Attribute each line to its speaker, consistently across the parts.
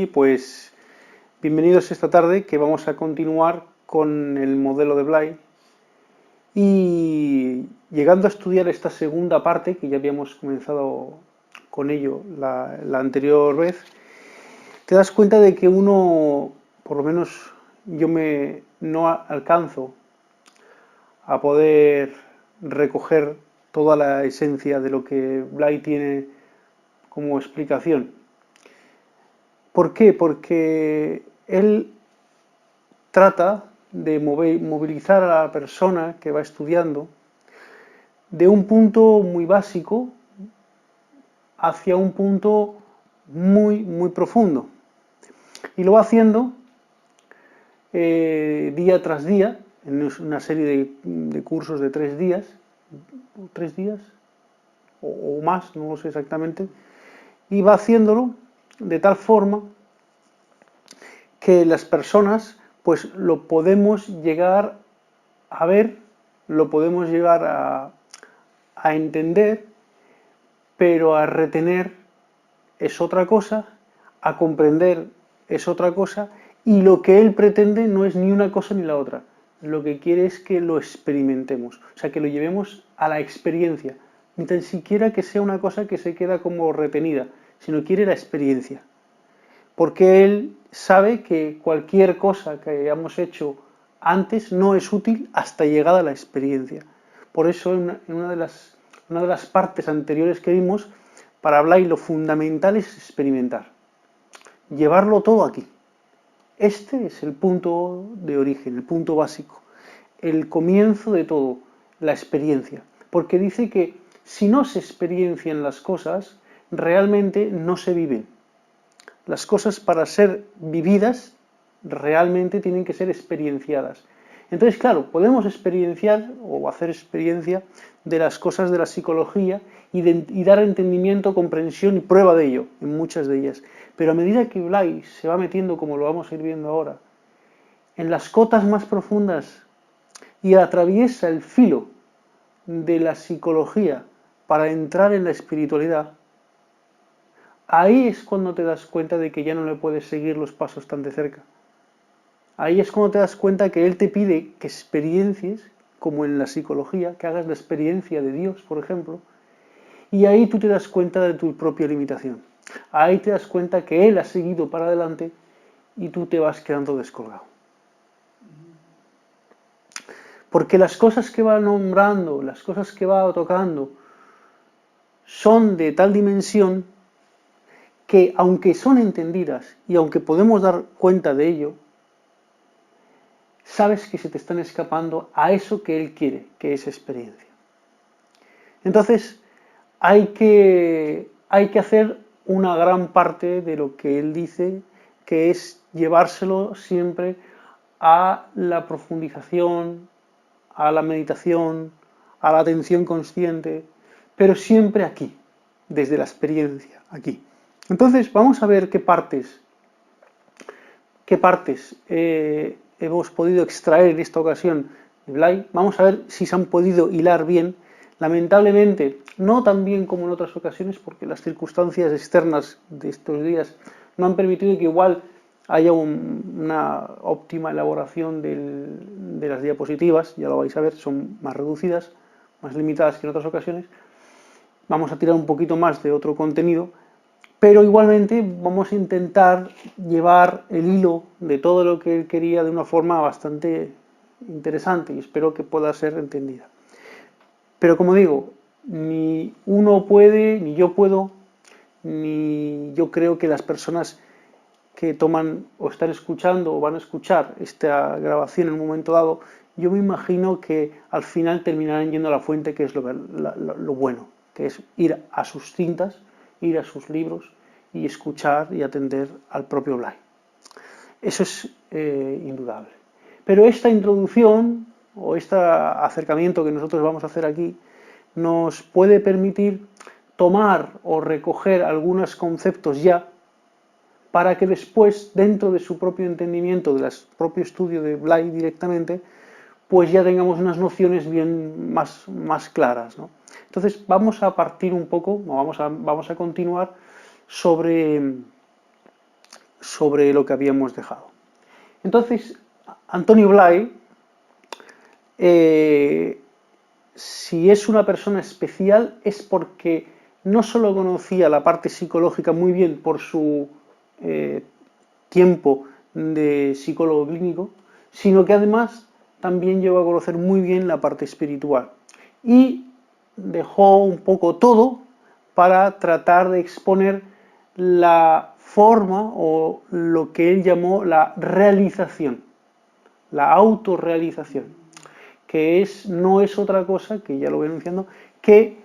Speaker 1: Pues bienvenidos esta tarde que vamos a continuar con el modelo de Blay y llegando a estudiar esta segunda parte que ya habíamos comenzado con ello la anterior vez, te das cuenta de que uno, por lo menos no alcanzo a poder recoger toda la esencia de lo que Blay tiene como explicación. ¿Por qué? Porque él trata de movilizar a la persona que va estudiando de un punto muy básico hacia un punto muy profundo. Y lo va haciendo día tras día, en una serie de cursos de 3 días, o más, no lo sé exactamente, y va haciéndolo de tal forma que las personas pues lo podemos llegar a ver, lo podemos llegar a entender, pero a retener es otra cosa, a comprender es otra cosa, y lo que él pretende no es ni una cosa ni la otra. Lo que quiere es que lo experimentemos, o sea, que lo llevemos a la experiencia, ni tan siquiera que sea una cosa que se queda como retenida, sino quiere la experiencia. Porque él sabe que cualquier cosa que hayamos hecho antes no es útil hasta llegada a la experiencia. Por eso en una de las partes anteriores que vimos, para Blay lo fundamental es experimentar, llevarlo todo aquí. Este es el punto de origen, el punto básico, el comienzo de todo, la experiencia. Porque dice que si no se experiencian las cosas, realmente no se viven. Las cosas para ser vividas realmente tienen que ser experienciadas. Entonces, claro, podemos experienciar o hacer experiencia de las cosas de la psicología y dar entendimiento, comprensión y prueba de ello en muchas de ellas. Pero a medida que Blay se va metiendo, como lo vamos a ir viendo ahora, en las cotas más profundas y atraviesa el filo de la psicología para entrar en la espiritualidad, ahí es cuando te das cuenta de que ya no le puedes seguir los pasos tan de cerca. Ahí es cuando te das cuenta que él te pide que experiencies, como en la psicología, que hagas la experiencia de Dios, por ejemplo, y ahí tú te das cuenta de tu propia limitación. Ahí te das cuenta que él ha seguido para adelante y tú te vas quedando descolgado. Porque las cosas que va nombrando, las cosas que va tocando, son de tal dimensión que aunque son entendidas y aunque podemos dar cuenta de ello, sabes que se te están escapando a eso que él quiere, que es experiencia. Entonces, hay que hacer una gran parte de lo que él dice, que es llevárselo siempre a la profundización, a la meditación, a la atención consciente, pero siempre aquí, desde la experiencia, aquí. Entonces, vamos a ver qué partes hemos podido extraer en esta ocasión de Blay. Vamos a ver si se han podido hilar bien. Lamentablemente, no tan bien como en otras ocasiones, porque las circunstancias externas de estos días no han permitido que igual haya una óptima elaboración de las diapositivas. Ya lo vais a ver, son más reducidas, más limitadas que en otras ocasiones. Vamos a tirar un poquito más de otro contenido, pero igualmente vamos a intentar llevar el hilo de todo lo que él quería de una forma bastante interesante y espero que pueda ser entendida. Pero como digo, ni uno puede, ni yo puedo, ni yo creo que las personas que toman o están escuchando o van a escuchar esta grabación en un momento dado, yo me imagino que al final terminarán yendo a la fuente, que es lo bueno, que es ir a sus cintas, ir a sus libros y escuchar y atender al propio Blay. Eso es indudable. Pero esta introducción o este acercamiento que nosotros vamos a hacer aquí nos puede permitir tomar o recoger algunos conceptos ya para que después, dentro de su propio entendimiento, del propio estudio de Blay directamente, pues ya tengamos unas nociones bien más claras, ¿no? Entonces vamos a partir un poco, vamos a continuar sobre sobre lo que habíamos dejado. Entonces, Antonio Blay, si es una persona especial, es porque no solo conocía la parte psicológica muy bien por su tiempo de psicólogo clínico, sino que además también llegó a conocer muy bien la parte espiritual. Y dejó un poco todo para tratar de exponer la forma o lo que él llamó la realización, la autorrealización, que no es otra cosa, que ya lo voy anunciando, que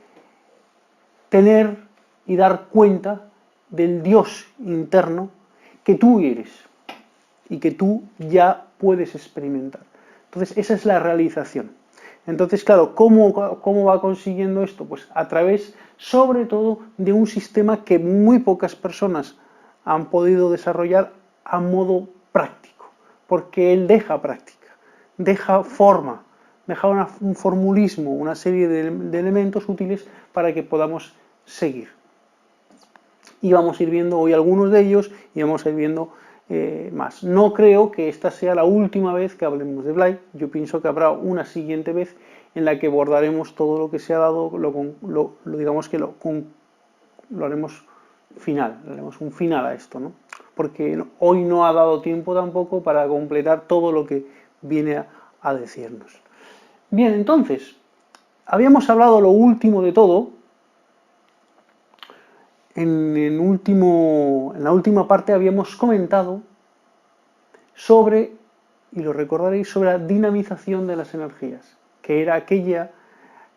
Speaker 1: tener y dar cuenta del Dios interno que tú eres y que tú ya puedes experimentar. Entonces, esa es la realización. Entonces, claro, ¿cómo va consiguiendo esto? Pues a través, sobre todo, de un sistema que muy pocas personas han podido desarrollar a modo práctico, porque él deja práctica, deja forma, deja un formulismo, una serie de elementos útiles para que podamos seguir. Y vamos a ir viendo hoy algunos de ellos y vamos a ir viendo más. No creo que esta sea la última vez que hablemos de Blay. Yo pienso que habrá una siguiente vez en la que abordaremos todo lo que se ha dado, digamos que lo haremos final, le haremos un final a esto, ¿no? Porque hoy no ha dado tiempo tampoco para completar todo lo que viene a decirnos. Bien, entonces, habíamos hablado lo último de todo. En la última parte habíamos comentado sobre, y lo recordaréis, sobre la dinamización de las energías, que era aquella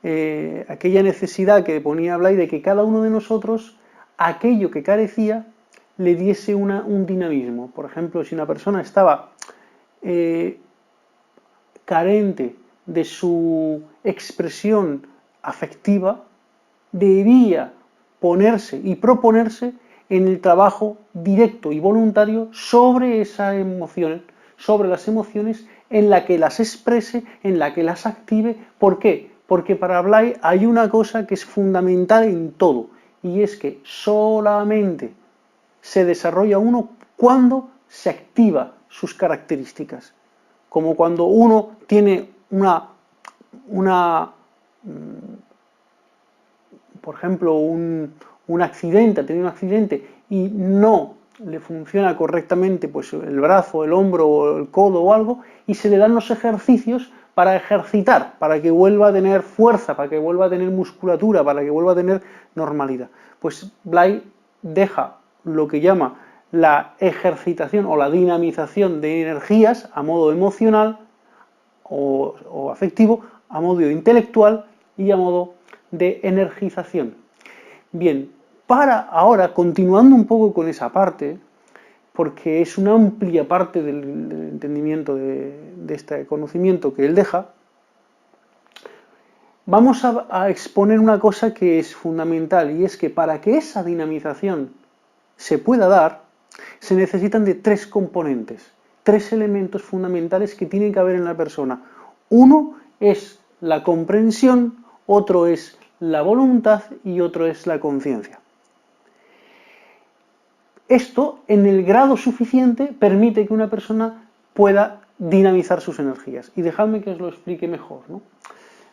Speaker 1: necesidad que ponía Blay de que cada uno de nosotros, aquello que carecía, le diese un dinamismo. Por ejemplo, si una persona estaba carente de su expresión afectiva, debía ponerse y proponerse en el trabajo directo y voluntario sobre esa emoción, sobre las emociones, en la que las exprese, en la que las active. ¿Por qué? Porque para Blay hay una cosa que es fundamental en todo, y es que solamente se desarrolla uno cuando se activa sus características. Como cuando uno tiene por ejemplo, un accidente, ha tenido un accidente y no le funciona correctamente pues el brazo, el hombro o el codo o algo, y se le dan los ejercicios para ejercitar, para que vuelva a tener fuerza, para que vuelva a tener musculatura, para que vuelva a tener normalidad. Pues Blay deja lo que llama la ejercitación o la dinamización de energías a modo emocional o afectivo, a modo intelectual y a modo de energización. Bien, para ahora, continuando un poco con esa parte, porque es una amplia parte del entendimiento de este conocimiento que él deja, vamos a exponer una cosa que es fundamental, y es que para que esa dinamización se pueda dar, se necesitan de tres componentes, tres elementos fundamentales que tienen que haber en la persona. Uno es la comprensión, otro es la voluntad y otro es la conciencia. Esto, en el grado suficiente, permite que una persona pueda dinamizar sus energías. Y dejadme que os lo explique mejor, ¿no?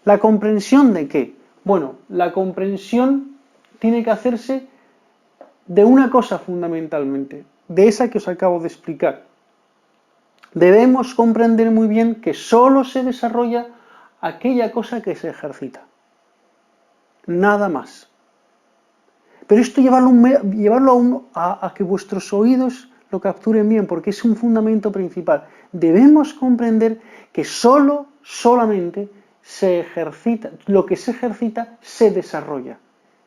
Speaker 1: ¿La comprensión de qué? Bueno, la comprensión tiene que hacerse de una cosa fundamentalmente, de esa que os acabo de explicar. Debemos comprender muy bien que solo se desarrolla aquella cosa que se ejercita. Nada más. Pero esto llevarlo a que vuestros oídos lo capturen bien, porque es un fundamento principal. Debemos comprender que solamente se ejercita, lo que se ejercita se desarrolla.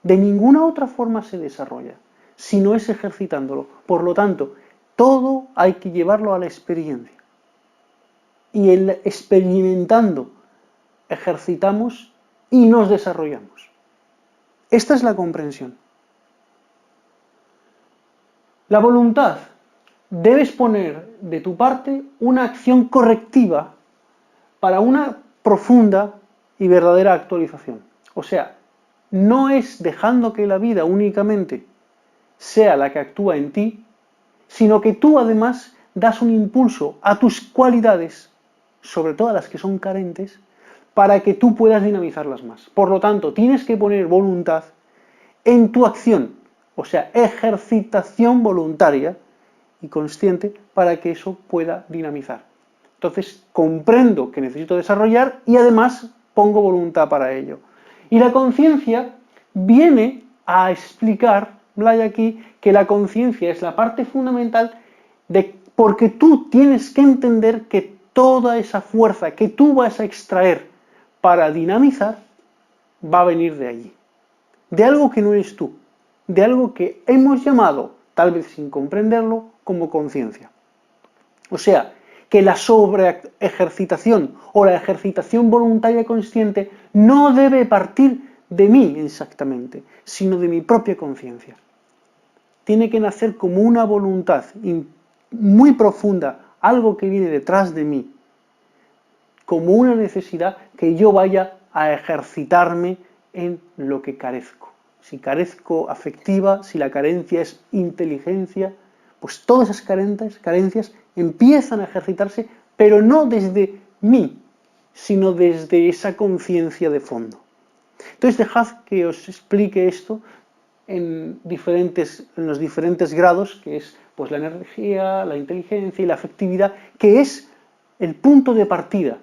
Speaker 1: De ninguna otra forma se desarrolla, si no es ejercitándolo. Por lo tanto, todo hay que llevarlo a la experiencia. Y experimentando, ejercitamos y nos desarrollamos. Esta es la comprensión. La voluntad. Debes poner de tu parte una acción correctiva para una profunda y verdadera actualización. O sea, no es dejando que la vida únicamente sea la que actúa en ti, sino que tú además das un impulso a tus cualidades, sobre todo a las que son carentes, para que tú puedas dinamizarlas más. Por lo tanto, tienes que poner voluntad en tu acción, o sea, ejercitación voluntaria y consciente para que eso pueda dinamizar. Entonces, comprendo que necesito desarrollar y además pongo voluntad para ello. Y la conciencia viene a explicar, Blaya aquí, que la conciencia es la parte fundamental porque tú tienes que entender que toda esa fuerza que tú vas a extraer para dinamizar va a venir de allí. De algo que no eres tú, de algo que hemos llamado, tal vez sin comprenderlo, como conciencia. O sea, que la sobreejercitación o la ejercitación voluntaria consciente no debe partir de mí exactamente, sino de mi propia conciencia. Tiene que nacer como una voluntad muy profunda, algo que viene detrás de mí, como una necesidad que yo vaya a ejercitarme en lo que carezco. Si carezco afectiva, si la carencia es inteligencia, pues todas esas carencias empiezan a ejercitarse, pero no desde mí, sino desde esa conciencia de fondo. Entonces dejad que os explique esto en los diferentes grados, que es pues, la energía, la inteligencia y la afectividad, que es el punto de partida.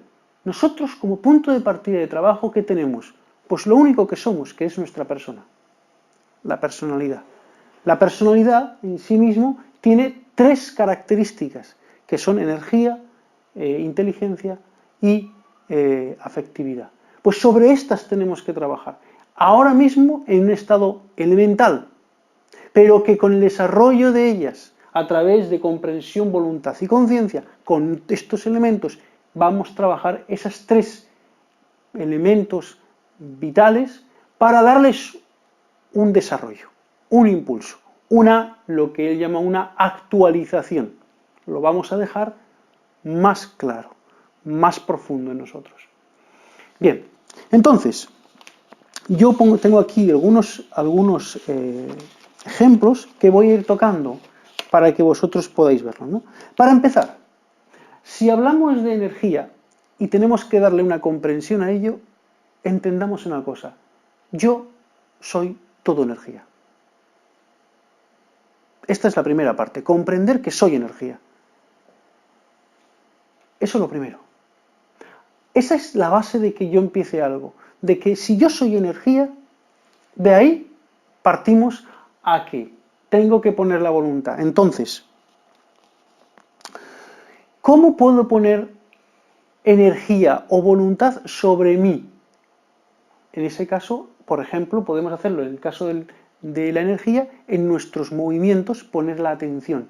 Speaker 1: Nosotros como punto de partida de trabajo, ¿qué tenemos? Pues lo único que somos, que es nuestra persona, la personalidad. La personalidad en sí mismo tiene tres características, que son energía, inteligencia y afectividad. Pues sobre estas tenemos que trabajar. Ahora mismo en un estado elemental, pero que con el desarrollo de ellas, a través de comprensión, voluntad y conciencia, con estos elementos, vamos a trabajar esos tres elementos vitales para darles un desarrollo, un impulso, lo que él llama una actualización. Lo vamos a dejar más claro, más profundo en nosotros. Bien, entonces, yo tengo aquí algunos ejemplos que voy a ir tocando para que vosotros podáis verlo, ¿no? Para empezar, si hablamos de energía y tenemos que darle una comprensión a ello, entendamos una cosa. Yo soy todo energía. Esta es la primera parte, comprender que soy energía. Eso es lo primero. Esa es la base de que yo empiece algo, de que si yo soy energía, de ahí partimos a que tengo que poner la voluntad. Entonces, ¿cómo puedo poner energía o voluntad sobre mí? En ese caso, por ejemplo, podemos hacerlo en el caso de la energía, en nuestros movimientos poner la atención.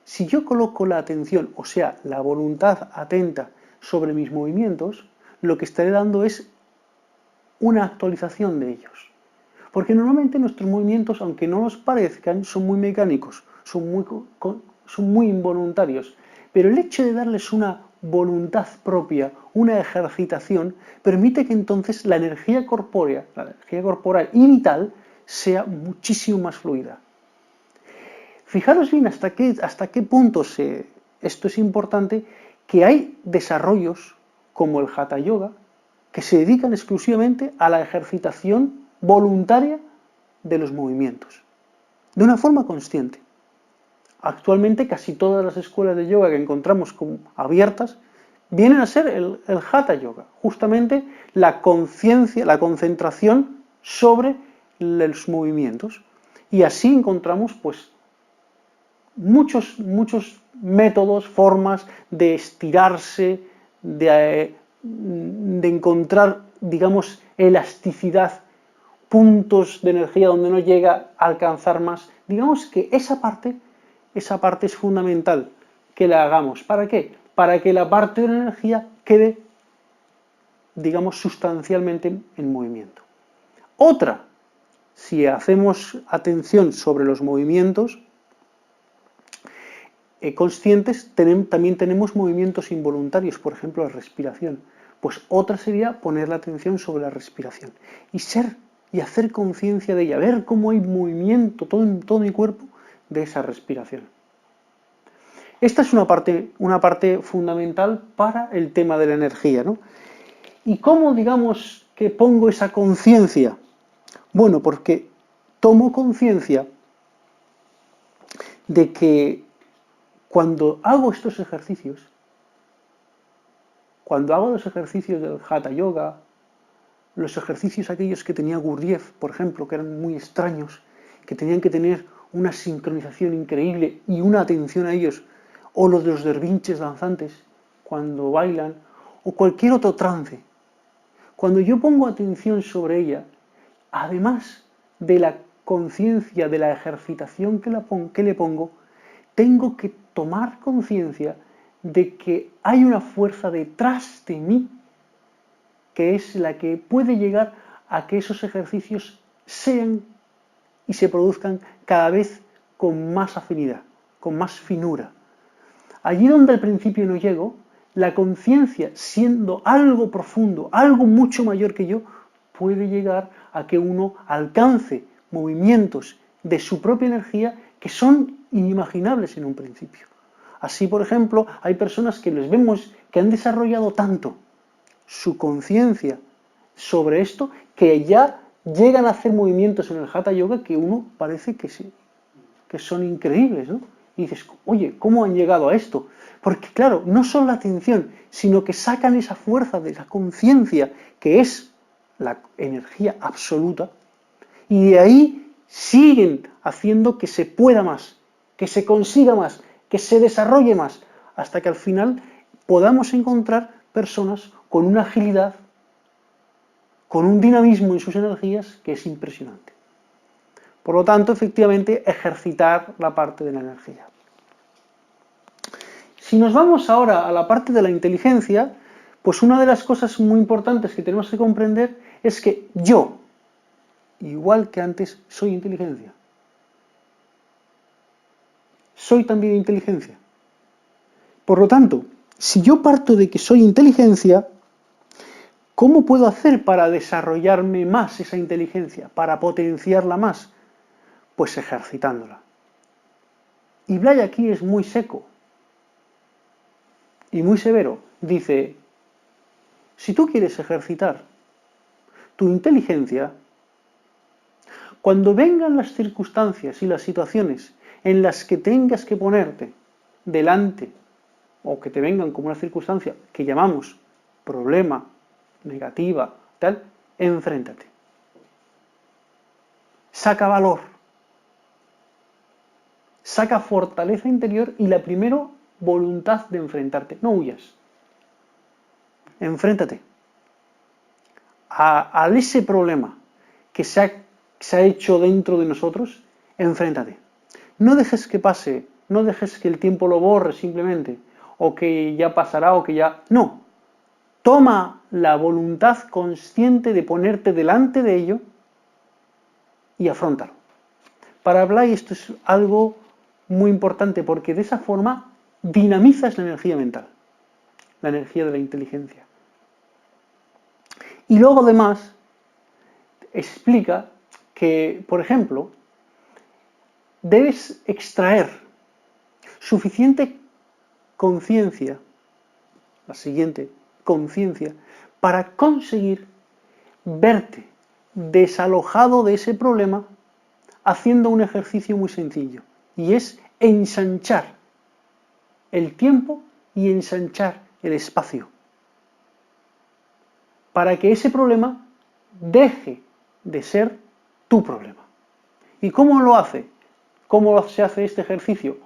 Speaker 1: Si yo coloco la atención, o sea, la voluntad atenta sobre mis movimientos, lo que estaré dando es una actualización de ellos. Porque normalmente nuestros movimientos, aunque no nos parezcan, son muy mecánicos, son muy involuntarios. Pero el hecho de darles una voluntad propia, una ejercitación, permite que entonces la energía corpórea, la energía corporal y vital, sea muchísimo más fluida. Fijaros bien hasta qué punto esto es importante, que hay desarrollos como el Hatha Yoga que se dedican exclusivamente a la ejercitación voluntaria de los movimientos, de una forma consciente. Actualmente casi todas las escuelas de yoga que encontramos abiertas vienen a ser el Hatha Yoga, justamente la conciencia, la concentración sobre los movimientos. Y así encontramos pues muchos métodos, formas de estirarse, de encontrar, digamos, elasticidad, puntos de energía donde no llega a alcanzar más. Digamos que esa parte es fundamental que la hagamos. ¿Para qué? Para que la parte de la energía quede, digamos, sustancialmente en movimiento. Otra, si hacemos atención sobre los movimientos conscientes, también tenemos movimientos involuntarios, por ejemplo, la respiración. Pues otra sería poner la atención sobre la respiración y hacer conciencia de ella, ver cómo hay movimiento todo mi cuerpo de esa respiración. Esta es una parte fundamental para el tema de la energía, ¿no? ¿Y cómo, digamos, que pongo esa conciencia? Bueno, porque tomo conciencia de que cuando hago estos ejercicios, cuando hago los ejercicios del Hatha Yoga, los ejercicios aquellos que tenía Gurdjieff, por ejemplo, que eran muy extraños, que tenían que tener una sincronización increíble y una atención a ellos, o los de los dervinches danzantes, cuando bailan, o cualquier otro trance. Cuando yo pongo atención sobre ella, además de la conciencia de la ejercitación que le pongo, tengo que tomar conciencia de que hay una fuerza detrás de mí que es la que puede llegar a que esos ejercicios sean y se produzcan cada vez con más afinidad, con más finura. Allí donde al principio no llego, la conciencia, siendo algo profundo, algo mucho mayor que yo, puede llegar a que uno alcance movimientos de su propia energía que son inimaginables en un principio. Así, por ejemplo, hay personas que les vemos que han desarrollado tanto su conciencia sobre esto que ya llegan a hacer movimientos en el Hatha Yoga que uno parece que sí, que son increíbles, ¿no? Y dices, oye, ¿cómo han llegado a esto? Porque claro, no solo la atención, sino que sacan esa fuerza de la conciencia, que es la energía absoluta, y de ahí siguen haciendo que se pueda más, que se consiga más, que se desarrolle más, hasta que al final podamos encontrar personas con una agilidad, con un dinamismo en sus energías que es impresionante. Por lo tanto, efectivamente, ejercitar la parte de la energía. Si nos vamos ahora a la parte de la inteligencia, pues una de las cosas muy importantes que tenemos que comprender es que yo, igual que antes, soy inteligencia. Soy también inteligencia. Por lo tanto, si yo parto de que soy inteligencia, ¿cómo puedo hacer para desarrollarme más esa inteligencia, para potenciarla más? Pues ejercitándola. Y Blay aquí es muy seco y muy severo. Dice, si tú quieres ejercitar tu inteligencia, cuando vengan las circunstancias y las situaciones en las que tengas que ponerte delante o que te vengan como una circunstancia que llamamos problema, negativa, tal, enfréntate. Saca valor. Saca fortaleza interior y la primera voluntad de enfrentarte. No huyas. Enfréntate a ese problema que se ha hecho dentro de nosotros. Enfréntate. No dejes que pase, no dejes que el tiempo lo borre simplemente, o que ya pasará, o que ya... No. Toma la voluntad consciente de ponerte delante de ello y afróntalo. Para Blay esto es algo muy importante porque de esa forma dinamizas la energía mental, la energía de la inteligencia. Y luego además explica que, por ejemplo, debes extraer suficiente conciencia, la siguiente, conciencia, para conseguir verte desalojado de ese problema haciendo un ejercicio muy sencillo, y es ensanchar el tiempo y ensanchar el espacio, para que ese problema deje de ser tu problema. ¿Y cómo lo hace? ¿Cómo se hace este ejercicio?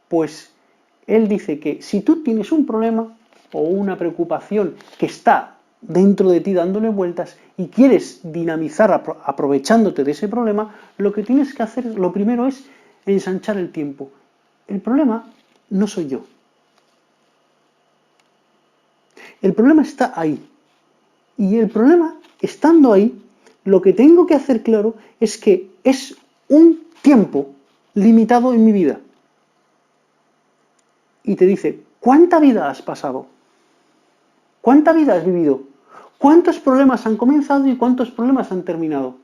Speaker 1: Pues él dice que si tú tienes un problema o una preocupación que está dentro de ti dándole vueltas y quieres dinamizar aprovechándote de ese problema, lo que tienes que hacer, lo primero es ensanchar el tiempo. El problema no soy yo. El problema está ahí. Y el problema, estando ahí, lo que tengo que hacer claro es que es un tiempo limitado en mi vida. Y te dice, ¿cuánta vida has pasado? ¿Cuánta vida has vivido? ¿Cuántos problemas han comenzado y cuántos problemas han terminado?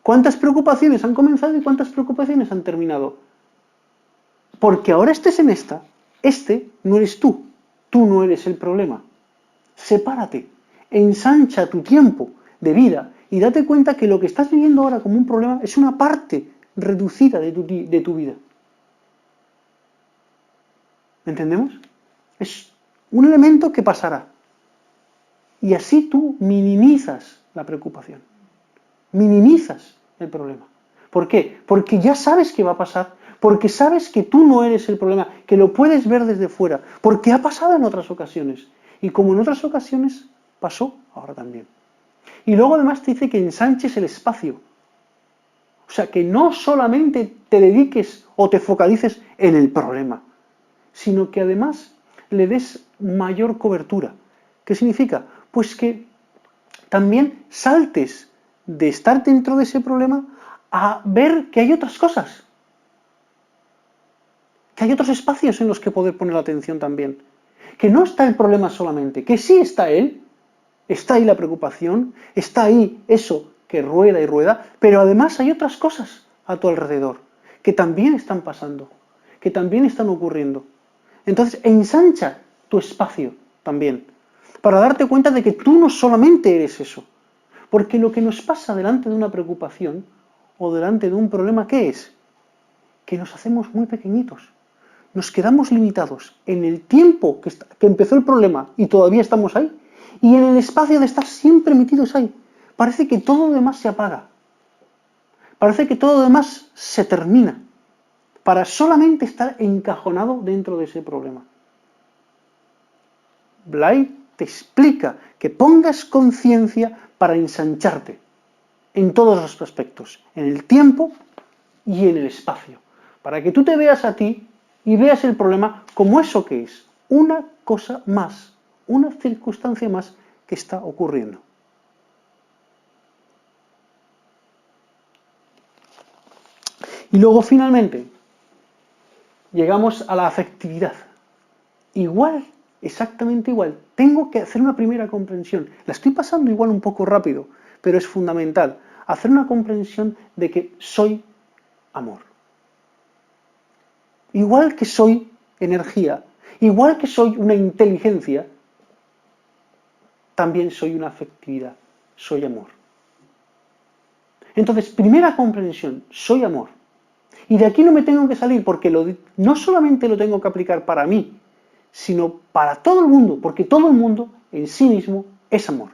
Speaker 1: ¿Cuántas preocupaciones han comenzado y cuántas preocupaciones han terminado? Porque ahora estés en esta, Este no eres tú no eres el problema. Sepárate, ensancha tu tiempo de vida y date cuenta que lo que estás viviendo ahora como un problema es una parte reducida de tu vida. ¿Entendemos? Es un elemento que pasará. Y así tú minimizas la preocupación, minimizas el problema. ¿Por qué? Porque ya sabes que va a pasar, porque sabes que tú no eres el problema, que lo puedes ver desde fuera, porque ha pasado en otras ocasiones. Y como en otras ocasiones pasó, ahora también. Y luego además te dice que ensanches el espacio. O sea, que no solamente te dediques o te focalices en el problema, sino que además le des mayor cobertura. ¿Qué significa? Pues que también saltes de estar dentro de ese problema a ver que hay otras cosas, que hay otros espacios en los que poder poner la atención también, que no está el problema solamente, que sí está él, está ahí la preocupación, está ahí eso que rueda y rueda, pero además hay otras cosas a tu alrededor que también están pasando, que también están ocurriendo. Entonces ensancha tu espacio también, para darte cuenta de que tú no solamente eres eso. Porque lo que nos pasa delante de una preocupación o delante de un problema, ¿qué es? Que nos hacemos muy pequeñitos. Nos quedamos limitados en el tiempo que empezó el problema y todavía estamos ahí, y en el espacio de estar siempre metidos ahí. Parece que todo lo demás se apaga. Parece que todo lo demás se termina para solamente estar encajonado dentro de ese problema. Blay te explica que pongas conciencia para ensancharte en todos los aspectos, en el tiempo y en el espacio, para que tú te veas a ti y veas el problema como eso que es, una cosa más, una circunstancia más que está ocurriendo. Y luego finalmente llegamos a la afectividad. Igual, exactamente igual, tengo que hacer una primera comprensión. La estoy pasando igual un poco rápido, pero es fundamental hacer una comprensión de que soy amor. Igual que soy energía, igual que soy una inteligencia, también soy una afectividad, soy amor. Entonces, primera comprensión, soy amor. Y de aquí no me tengo que salir porque no solamente lo tengo que aplicar para mí, sino para todo el mundo, porque todo el mundo en sí mismo es amor,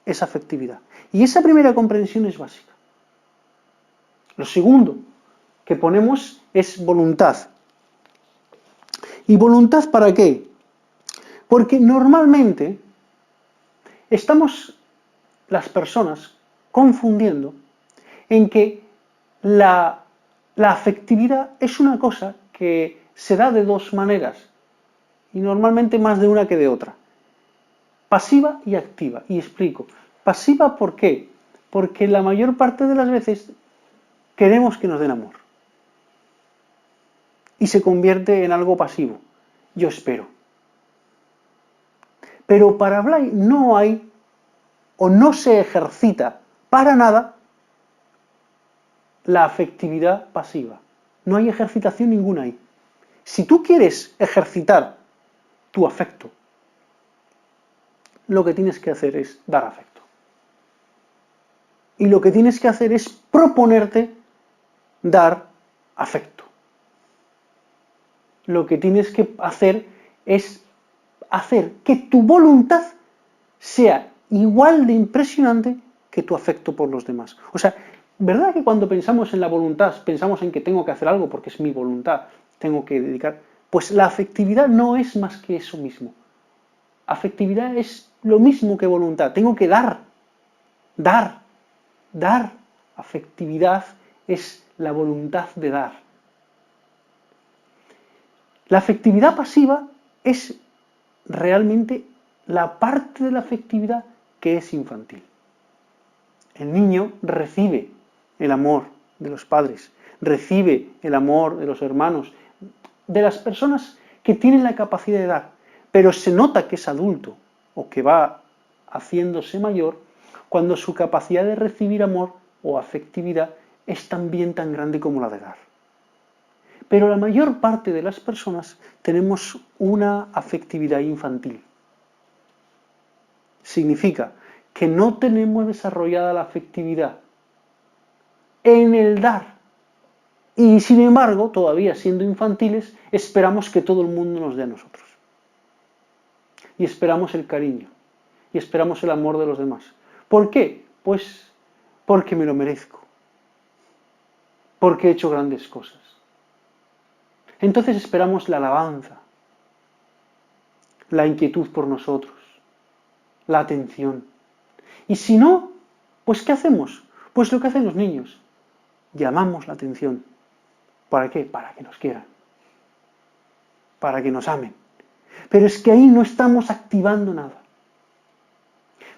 Speaker 1: es afectividad. Y esa primera comprensión es básica. Lo segundo que ponemos es voluntad. ¿Y voluntad para qué? Porque normalmente estamos las personas confundiendo en que la afectividad es una cosa que se da de dos maneras y normalmente más de una que de otra. Pasiva y activa. Y explico. Pasiva, ¿por qué? Porque la mayor parte de las veces queremos que nos den amor. Y se convierte en algo pasivo. Yo espero. Pero para Blay no hay o no se ejercita para nada la afectividad pasiva. No hay ejercitación ninguna ahí. Si tú quieres ejercitar tu afecto, lo que tienes que hacer es dar afecto. Y lo que tienes que hacer es proponerte dar afecto. Lo que tienes que hacer es hacer que tu voluntad sea igual de impresionante que tu afecto por los demás. O sea, ¿verdad que cuando pensamos en la voluntad, pensamos en que tengo que hacer algo porque es mi voluntad, tengo que dedicar? Pues la afectividad no es más que eso mismo. Afectividad es lo mismo que voluntad. Tengo que dar. Afectividad es la voluntad de dar. La afectividad pasiva es realmente la parte de la afectividad que es infantil. El niño recibe el amor de los padres, recibe el amor de los hermanos, de las personas que tienen la capacidad de dar, pero se nota que es adulto o que va haciéndose mayor cuando su capacidad de recibir amor o afectividad es también tan grande como la de dar. Pero la mayor parte de las personas tenemos una afectividad infantil. Significa que no tenemos desarrollada la afectividad en el dar. Y sin embargo, todavía siendo infantiles, esperamos que todo el mundo nos dé a nosotros. Y esperamos el cariño. Y esperamos el amor de los demás. ¿Por qué? Pues porque me lo merezco. Porque he hecho grandes cosas. Entonces esperamos la alabanza, la inquietud por nosotros, la atención. Y si no, pues ¿qué hacemos? Pues lo que hacen los niños. Llamamos la atención. ¿Para qué? Para que nos quieran. Para que nos amen. Pero es que ahí no estamos activando nada.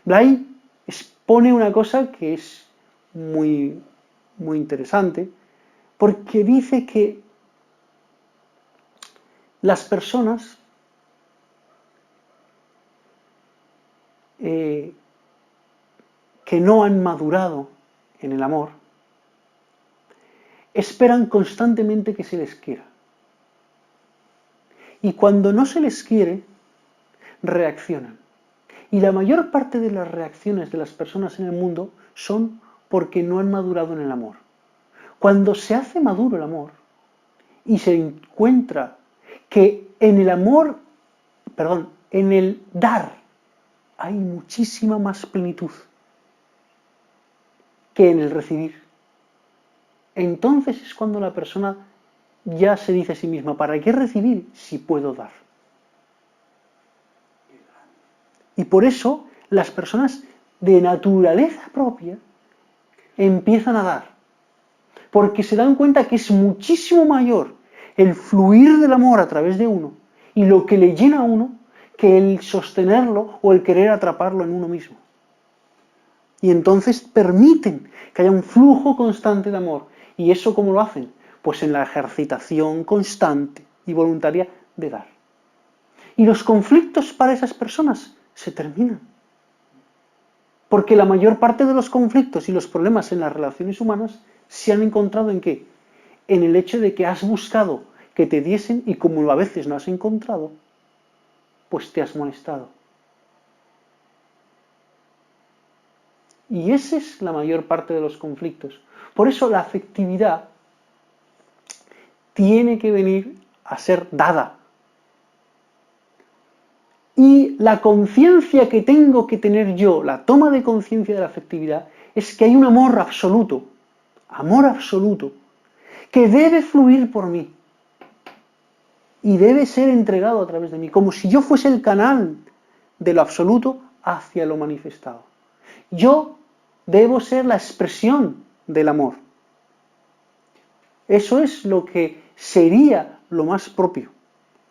Speaker 1: Blay expone una cosa que es muy interesante, porque dice que las personas que no han madurado en el amor esperan constantemente que se les quiera. Y cuando no se les quiere, reaccionan. Y la mayor parte de las reacciones de las personas en el mundo son porque no han madurado en el amor. Cuando se hace maduro el amor y se encuentra que en el amor, en el dar hay muchísima más plenitud que en el recibir. Entonces es cuando la persona ya se dice a sí misma, ¿para qué recibir si puedo dar? Y por eso las personas de naturaleza propia empiezan a dar, porque se dan cuenta que es muchísimo mayor el fluir del amor a través de uno y lo que le llena a uno que el sostenerlo o el querer atraparlo en uno mismo. Y entonces permiten que haya un flujo constante de amor. ¿Y eso cómo lo hacen? Pues en la ejercitación constante y voluntaria de dar. Y los conflictos para esas personas se terminan. Porque la mayor parte de los conflictos y los problemas en las relaciones humanas se han encontrado ¿en qué? En el hecho de que has buscado que te diesen y como a veces no has encontrado, pues te has molestado. Y esa es la mayor parte de los conflictos. Por eso la afectividad tiene que venir a ser dada. Y la conciencia que tengo que tener yo, la toma de conciencia de la afectividad, es que hay un amor absoluto, que debe fluir por mí. Y debe ser entregado a través de mí, como si yo fuese el canal de lo absoluto hacia lo manifestado. Yo debo ser la expresión del amor. Eso es lo que sería lo más propio,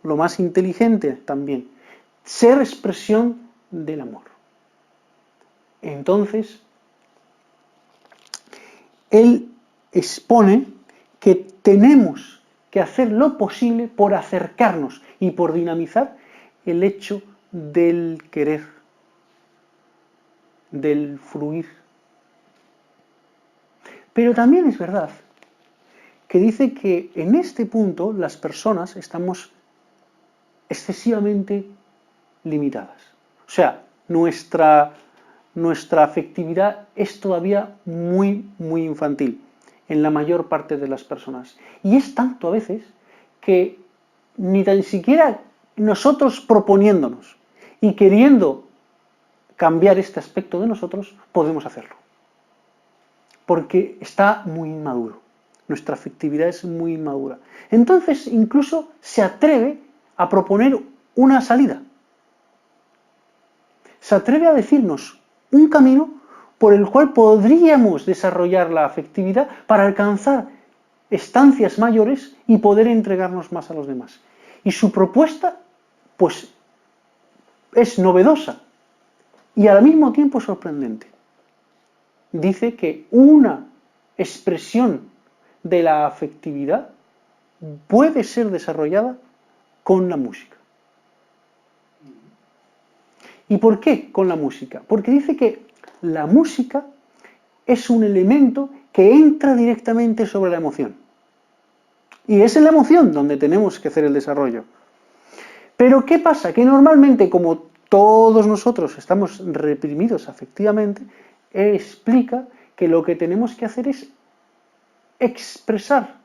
Speaker 1: lo más inteligente también. Ser expresión del amor. Entonces, él expone que tenemos que hacer lo posible por acercarnos y por dinamizar el hecho del querer, del fluir. Pero también es verdad que dice que en este punto las personas estamos excesivamente limitadas. O sea, nuestra afectividad es todavía muy infantil en la mayor parte de las personas. Y es tanto a veces que ni tan siquiera nosotros proponiéndonos y queriendo cambiar este aspecto de nosotros, podemos hacerlo. Porque está muy inmaduro. Nuestra afectividad es muy inmadura. Entonces, incluso se atreve a proponer una salida. Se atreve a decirnos un camino por el cual podríamos desarrollar la afectividad para alcanzar estancias mayores y poder entregarnos más a los demás. Y su propuesta, pues, es novedosa y al mismo tiempo sorprendente. Dice que una expresión de la afectividad puede ser desarrollada con la música. ¿Y por qué con la música? Porque dice que la música es un elemento que entra directamente sobre la emoción. Y es en la emoción donde tenemos que hacer el desarrollo. Pero ¿qué pasa? Que normalmente, como todos nosotros estamos reprimidos afectivamente, explica que lo que tenemos que hacer es expresar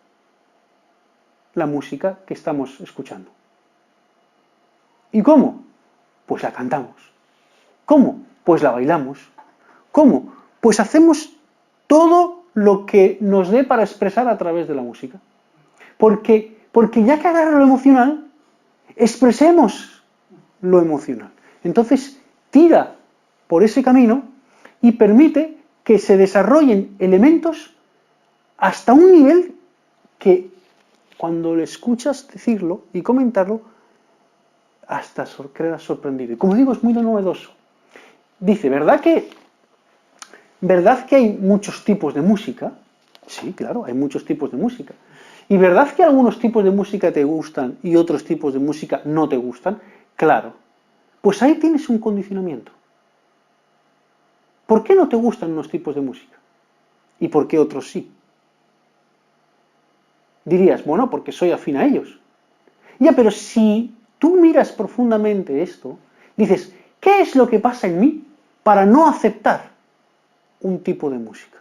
Speaker 1: la música que estamos escuchando. ¿Y cómo? Pues la cantamos. ¿Cómo? Pues la bailamos. ¿Cómo? Pues hacemos todo lo que nos dé para expresar a través de la música. Porque ya que agarra lo emocional, expresemos lo emocional. Entonces, tira por ese camino y permite que se desarrollen elementos hasta un nivel que cuando le escuchas decirlo y comentarlo, hasta quedas sorprendido. Y como digo, es muy novedoso. Dice, ¿verdad que hay muchos tipos de música? Sí, claro, hay muchos tipos de música. ¿Y verdad que algunos tipos de música te gustan y otros tipos de música no te gustan? Claro. Pues ahí tienes un condicionamiento. ¿Por qué no te gustan unos tipos de música? ¿Y por qué otros sí? Dirías, bueno, porque soy afín a ellos. Ya, pero si tú miras profundamente esto, dices, ¿qué es lo que pasa en mí para no aceptar un tipo de música?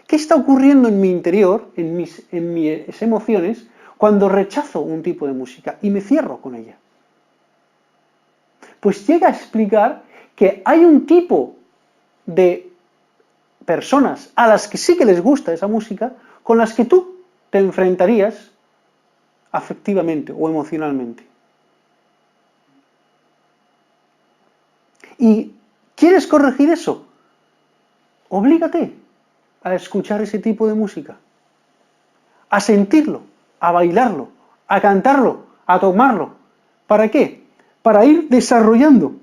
Speaker 1: ¿Qué está ocurriendo en mi interior, en mis emociones, cuando rechazo un tipo de música y me cierro con ella? Pues llega a explicar que hay un tipo de personas a las que sí que les gusta esa música, con las que tú te enfrentarías afectivamente o emocionalmente. ¿Y quieres corregir eso? Oblígate a escuchar ese tipo de música, a sentirlo, a bailarlo, a cantarlo, a tomarlo. ¿Para qué? Para ir desarrollando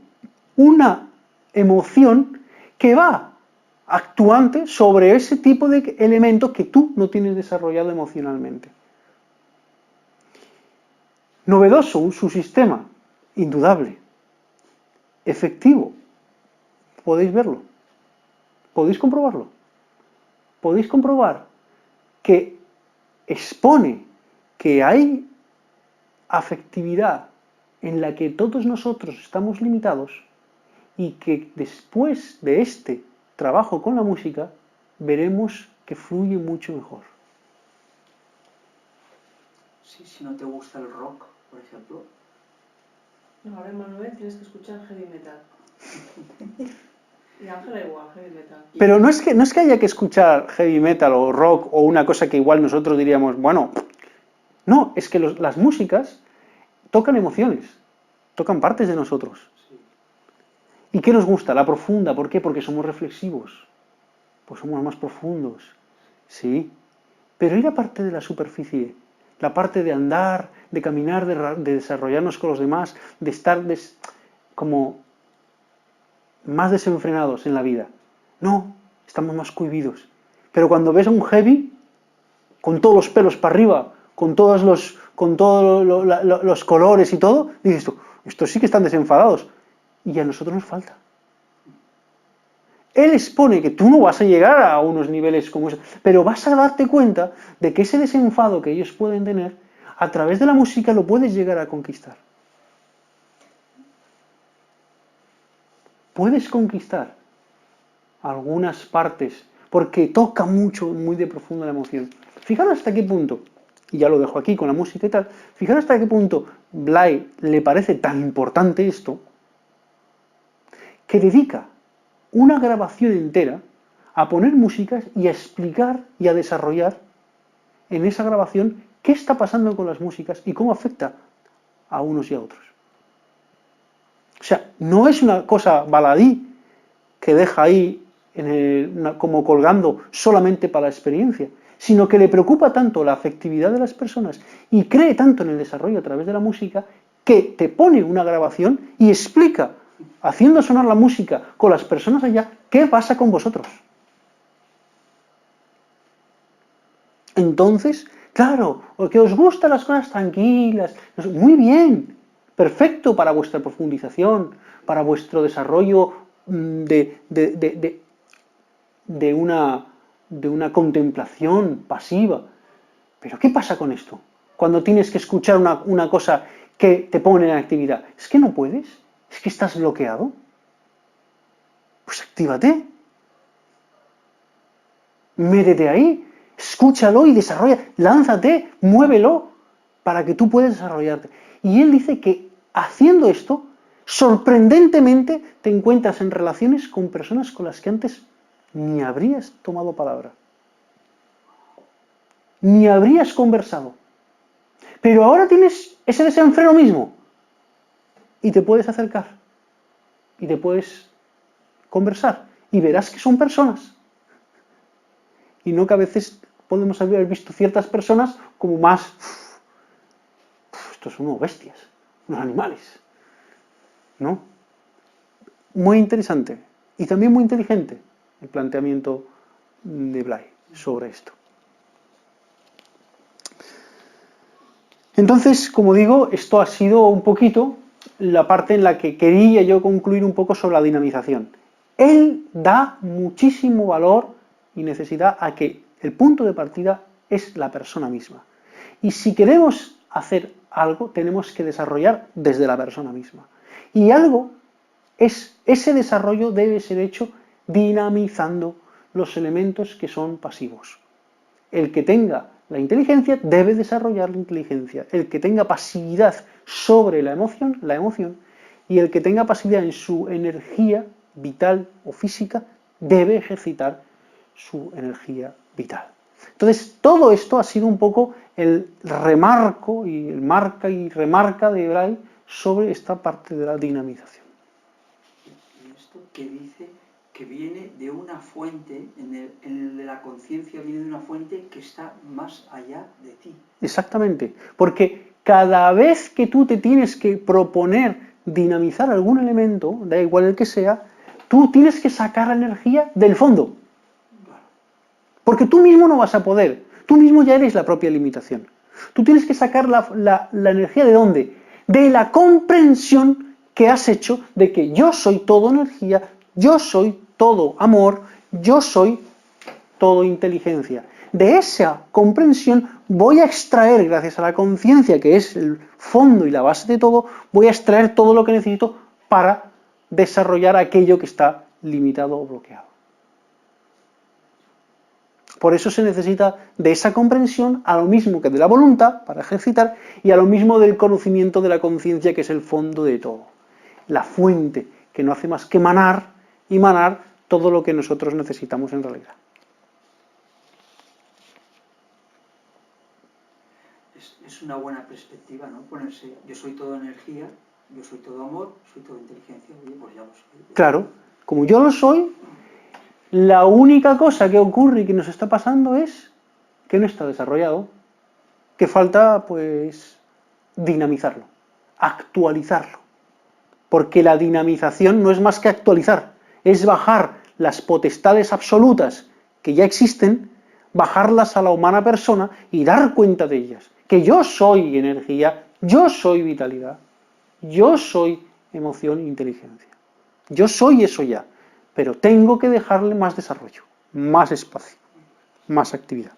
Speaker 1: una emoción que va actuante sobre ese tipo de elemento que tú no tienes desarrollado emocionalmente. Novedoso su sistema, indudable. Efectivo, podéis verlo, podéis comprobarlo. Podéis comprobar que expone que hay afectividad en la que todos nosotros estamos limitados y que después de este trabajo con la música veremos que fluye mucho mejor.
Speaker 2: Sí, si no te gusta el rock, por ejemplo.
Speaker 3: No, ahora en Manuel tienes que escuchar heavy metal. Y Ángela igual, heavy metal.
Speaker 1: Pero no es que haya que escuchar heavy metal o rock o una cosa que igual nosotros diríamos, bueno, no, es que las músicas tocan emociones, tocan partes de nosotros.
Speaker 2: Sí.
Speaker 1: ¿Y qué nos gusta? La profunda, ¿por qué? Porque somos reflexivos, pues somos más profundos, sí. Pero ¿y la parte de la superficie? La parte de andar, de caminar, de desarrollarnos con los demás, de estar como más desenfrenados en la vida. No, estamos más cohibidos. Pero cuando ves a un heavy, con todos los pelos para arriba, con todos los colores y todo, dices tú, estos sí que están desenfadados. Y a nosotros nos falta. Él expone que tú no vas a llegar a unos niveles como esos, pero vas a darte cuenta de que ese desenfado que ellos pueden tener, a través de la música lo puedes llegar a conquistar. Puedes conquistar algunas partes, porque toca mucho, muy de profunda la emoción. Fijaros hasta qué punto, y ya lo dejo aquí con la música y tal, fijaros hasta qué punto Blay le parece tan importante esto, que dedica una grabación entera a poner músicas y a explicar y a desarrollar en esa grabación qué está pasando con las músicas y cómo afecta a unos y a otros. O sea, no es una cosa baladí que deja ahí como colgando solamente para la experiencia, sino que le preocupa tanto la afectividad de las personas y cree tanto en el desarrollo a través de la música que te pone una grabación y explica, haciendo sonar la música con las personas allá, qué pasa con vosotros. Entonces, claro, porque os gustan las cosas tranquilas, muy bien, perfecto para vuestra profundización, para vuestro desarrollo de una contemplación pasiva. ¿Pero qué pasa con esto? Cuando tienes que escuchar una cosa que te pone en actividad. ¿Es que no puedes? ¿Es que estás bloqueado? Pues actívate. Métete ahí, escúchalo y desarrolla. Lánzate, muévelo para que tú puedas desarrollarte. Y él dice que haciendo esto, sorprendentemente te encuentras en relaciones con personas con las que antes ni habrías tomado palabra. Ni habrías conversado. Pero ahora tienes ese desenfreno mismo. Y te puedes acercar. Y te puedes conversar. Y verás que son personas. Y no que a veces podemos haber visto ciertas personas como más... estos son unos bestias, unos animales. ¿No? Muy interesante. Y también muy inteligente el planteamiento de Blay sobre esto. Entonces, como digo, esto ha sido un poquito la parte en la que quería yo concluir un poco sobre la dinamización. Él da muchísimo valor y necesidad a que el punto de partida es la persona misma. Y si queremos hacer algo, tenemos que desarrollar desde la persona misma. Y ese desarrollo debe ser hecho dinamizando los elementos que son pasivos. El que tenga la inteligencia debe desarrollar la inteligencia. El que tenga pasividad sobre la emoción, y el que tenga pasividad en su energía vital o física, debe ejercitar su energía vital. Entonces, todo esto ha sido un poco el remarco y el marca y remarca de Blay sobre esta parte de la dinamización.
Speaker 2: Y esto que dice que viene de una fuente, en el de la conciencia viene de una fuente que está más allá de ti.
Speaker 1: Exactamente, porque cada vez que tú te tienes que proponer dinamizar algún elemento, da igual el que sea, tú tienes que sacar la energía del fondo. Porque tú mismo no vas a poder, tú mismo ya eres la propia limitación. Tú tienes que sacar la energía ¿de dónde? De la comprensión que has hecho de que yo soy todo energía, yo soy todo amor, yo soy todo inteligencia. De esa comprensión voy a extraer, gracias a la conciencia, que es el fondo y la base de todo, voy a extraer todo lo que necesito para desarrollar aquello que está limitado o bloqueado. Por eso se necesita de esa comprensión a lo mismo que de la voluntad para ejercitar y a lo mismo del conocimiento de la conciencia, que es el fondo de todo. La fuente que no hace más que manar y manar todo lo que nosotros necesitamos en realidad.
Speaker 2: Es una buena perspectiva, ¿no? Ponerse, yo soy todo energía, yo soy todo amor, soy toda inteligencia, oye, pues ya lo soy.
Speaker 1: Claro, como yo lo soy, la única cosa que ocurre y que nos está pasando es que no está desarrollado, que falta, pues, dinamizarlo, actualizarlo. Porque la dinamización no es más que actualizar, es bajar las potestades absolutas que ya existen, bajarlas a la humana persona y dar cuenta de ellas. Que yo soy energía, yo soy vitalidad, yo soy emoción e inteligencia. Yo soy eso ya, pero tengo que dejarle más desarrollo, más espacio, más actividad.